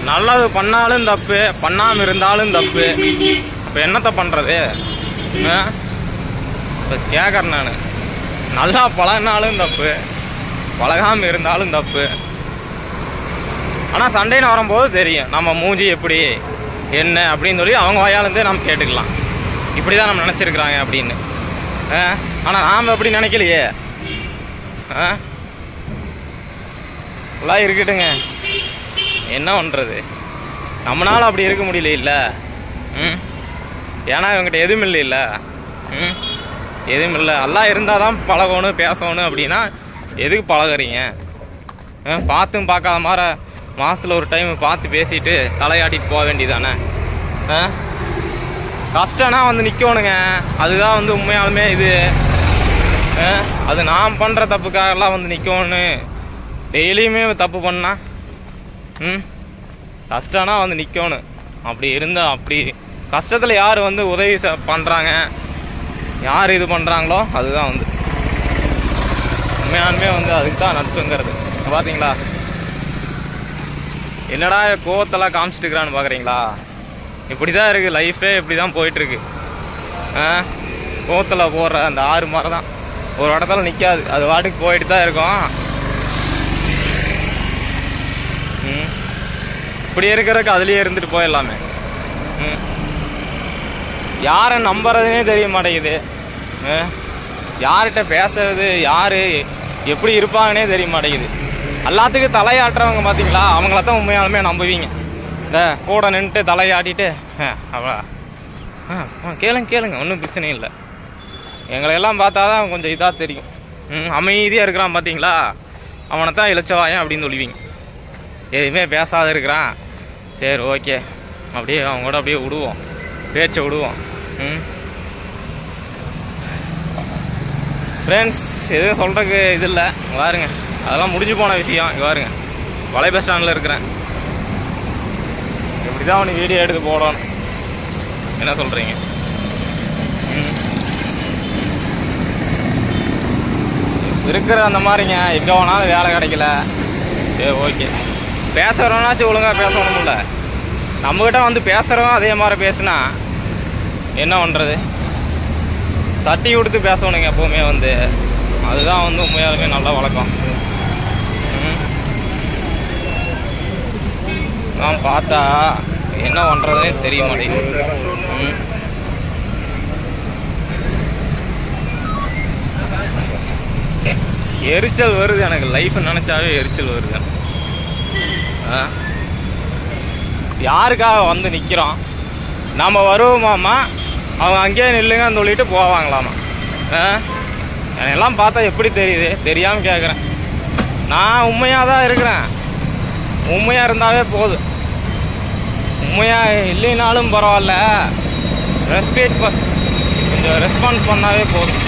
நல்லது பண்ணாலும் தப்பு, பண்ணாமல் இருந்தாலும் தப்பு. இப்போ என்னத்தை பண்ணுறது? இப்போ கேட்குறேன் நான். நல்லா பழகினாலும் தப்பு, பழகாமல் இருந்தாலும் தப்பு. ஆனால் சண்டைன்னு வரும்போது தெரியும் நம்ம மூஞ்சி எப்படி என்ன அப்படின்னு சொல்லி அவங்க வாயாலேருந்தே நம்ம கேட்டுக்கலாம். இப்படி தான் நம்ம நினச்சிருக்கிறாங்க அப்படின்னு. ஆனால் நாம் எப்படி நினைக்கலையே. எல்லாம் இருக்கட்டுங்க, என்ன பண்ணுறது? நம்மளால் அப்படி இருக்க முடியல இல்லை. ஏன்னா இவங்ககிட்ட எதுவும் இல்லை. எதுவும் இல்லை. எல்லாம் இருந்தால் தான் பழகணும் பேசணும் அப்படின்னா எதுக்கு பழகுறீங்க? பார்த்தும் பார்க்காத மாதிரி மாதத்தில் ஒரு டைம் பார்த்து பேசிட்டு தலையாட்டிட்டு போக வேண்டியதானே. கஷ்டம்னா வந்து நிற்கணுங்க. அதுதான் வந்து உண்மையாலுமே இது. அது நான் பண்ணுற தப்புக்காகலாம் வந்து நிற்கணும். டெய்லியுமே தப்பு பண்ணா கஷ்டம்னா வந்து நிற்கணும். அப்படி இருந்தால் அப்படி கஷ்டத்தில் யார் வந்து உதவி பண்ணுறாங்க, யார் இது பண்ணுறாங்களோ அதுதான் வந்து உண்மையாலுமே வந்து அதுக்கு தான் நட்புங்கிறது. பார்த்தீங்களா என்னடா கோவத்தெல்லாம் காமிச்சிட்டுக்கிறான்னு பார்க்குறீங்களா? இப்படி தான் இருக்குது லைஃபே. இப்படி தான் போயிட்டுருக்கு. கோவத்தில் போடுற அந்த ஆறு மாதிரி தான் ஒரு இடத்துல நிற்காது, அது வாட்டுக்கு போயிட்டு தான் இருக்கும். இப்படி இருக்கிறதுக்கு அதுலேயே இருந்துட்டு போயிடலாமே. யாரை நம்புறதுனே தெரிய மாட்டேங்குது. யார்கிட்ட பேசுறது, யார் எப்படி இருப்பாங்கன்னே தெரிய மாட்டேங்குது. எல்லாத்துக்கும் தலையாட்டுறவங்க பார்த்தீங்களா, அவங்கள தான் உண்மையாலுமே நம்புவீங்க. இந்த கூட நின்றுட்டு தலையாட்டிட்டு அவ்வளோ கேளுங்க ஒன்றும் பிரச்சனை இல்லை. எங்களையெல்லாம் பார்த்தா தான் கொஞ்சம் இதாக தெரியும். அமைதியாக இருக்கிறான் பார்த்தீங்களா, அவனை தான் இளைச்சவாயன் அப்படின்னு சொல்லுவீங்க. எதுவுமே பேசாத இருக்கிறான், சரி ஓகே அப்படியே அவங்க கூட அப்படியே விடுவோம், பேச்சை விடுவோம். ஃப்ரெண்ட்ஸ் எதுவும் சொல்கிறதுக்கு இது இல்லை. பாருங்க அதெல்லாம் முடிஞ்சு போன விஷயம். இங்கே பாருங்க பழைய பஸ் ஸ்டாண்டில் இருக்கிறேன். இப்படி தான் அவனுக்கு வீடியோ எடுத்து போடணும். என்ன சொல்கிறீங்க? இருக்கிற அந்த மாதிரிங்க. எங்கே வேணாலும் வேலை கிடைக்கல, சரி ஓகே. பேசுகிறவனாச்சும் ஒழுங்காக பேசணும்ல. நம்மக்கிட்ட வந்து பேசுகிறவன் அதே மாதிரி பேசுனா என்ன பண்ணுறது? தட்டி கொடுத்து பேசணுங்க எப்போவுமே வந்து. அதுதான் வந்து உண்மையாலுமே நல்ல வழக்கம். நான் பார்த்தா என்ன பண்ணுறதுனே தெரிய மாட்டேங்குது. எரிச்சல் வருது எனக்கு. லைஃப் நினச்சாவே எரிச்சல் வருது. யாருக்காக வந்து நிற்கிறோம்? நம்ம வருவோமாம்மா, அவங்க அங்கேயே நில்லுங்கன்னு சொல்லிட்டு போவாங்களாமா. எல்லாம் பார்த்தா எப்படி தெரியுது? தெரியாமல் கேட்குறேன். நான் உண்மையாக தான் இருக்கிறேன். உண்மையாக இருந்தாவே போதும். உண்மையாக இல்லைனாலும் பரவாயில்ல, ரெஸ்பெக்ட் கொஞ்சம் ரெஸ்பான்ஸ் பண்ணாவே போதும்.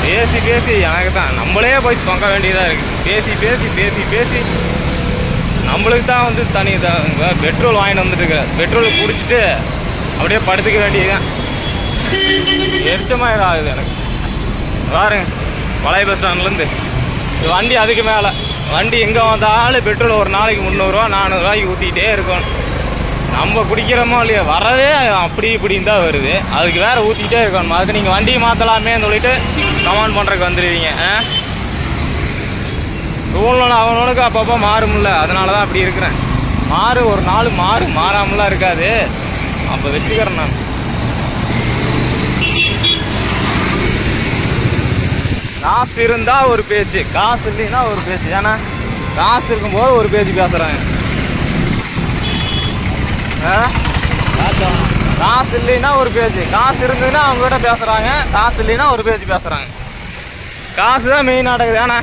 பேசி பேசி எனக்கு தான் நம்மளே போய் தொங்க வேண்டியதாக இருக்குது. பேசி பேசி பேசி பேசி நம்மளுக்கு தான் வந்து தனி பெட்ரோல் வாங்கிட்டு வந்துட்டு இருக்கிறார். பெட்ரோல் குடிச்சிட்டு அப்படியே படுத்துக்க வேண்டியதுதான். எரிச்சமாக ஆகுது எனக்கு. பாருங்க பழைய பஸ் ஸ்டாண்ட்லேருந்து வண்டி அதுக்கு மேலே வண்டி எங்கே வந்தாலும் பெட்ரோல் ஒரு நாளைக்கு 300 400 ஊற்றிக்கிட்டே இருக்கணும். நம்ம குடிக்கிறோமோ இல்லையா, வரதே அப்படி இப்படின்னு தான் வருது. அதுக்கு வேறு ஊற்றிக்கிட்டே இருக்கணும். அதுக்கு நீங்கள் வண்டியை மாற்றலாமேன்னு சொல்லிட்டு கமெண்ட் பண்ணுறதுக்கு வந்துடுவீங்க. சூழ்நிலை அவனுக்கு அப்பப்போ மாறும்ல, அதனால தான் அப்படி இருக்கிறேன். ஒரு நாள் மாறாமலாம் இருக்காது. அப்போ வச்சுக்கிறேன் நான். காசு இருந்தால் ஒரு பேச்சு, காசு இல்லைன்னா ஒரு பேச்சு. ஏன்னா காசு இருக்கும்போது ஒரு பேச்சு பேசுகிறாங்க. காசு இல்லைன்னா ஒரு பேச்சு, காசு இருந்ததுன்னா அவங்ககிட்ட பேசுகிறாங்க. காசு இல்லைன்னா ஒரு பேச்சு பேசுகிறாங்க. காசு தான் மெயின் நடக்குது. ஏன்னா